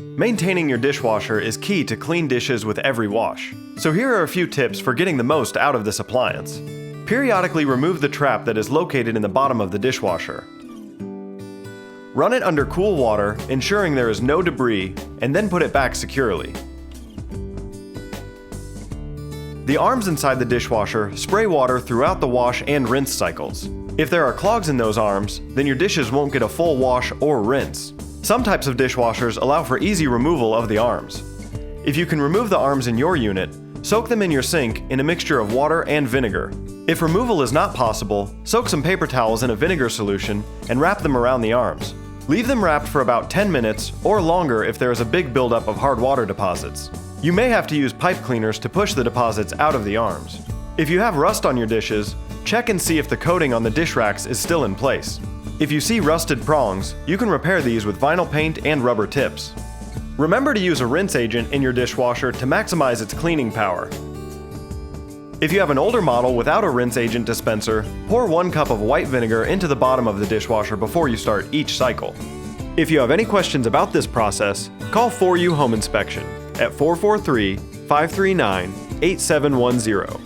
Maintaining your dishwasher is key to clean dishes with every wash. So here are a few tips for getting the most out of this appliance. Periodically remove the trap that is located in the bottom of the dishwasher. Run it under cool water, ensuring there is no debris, and then put it back securely. The arms inside the dishwasher spray water throughout the wash and rinse cycles. If there are clogs in those arms, then your dishes won't get a full wash or rinse. Some types of dishwashers allow for easy removal of the arms. If you can remove the arms in your unit, soak them in your sink in a mixture of water and vinegar. If removal is not possible, soak some paper towels in a vinegar solution and wrap them around the arms. Leave them wrapped for about 10 minutes or longer if there is a big buildup of hard water deposits. You may have to use pipe cleaners to push the deposits out of the arms. If you have rust on your dishes, check and see if the coating on the dish racks is still in place. If you see rusted prongs, you can repair these with vinyl paint and rubber tips. Remember to use a rinse agent in your dishwasher to maximize its cleaning power. If you have an older model without a rinse agent dispenser, pour 1 cup of white vinegar into the bottom of the dishwasher before you start each cycle. If you have any questions about this process, call 4U Home Inspection at 443-539-8710.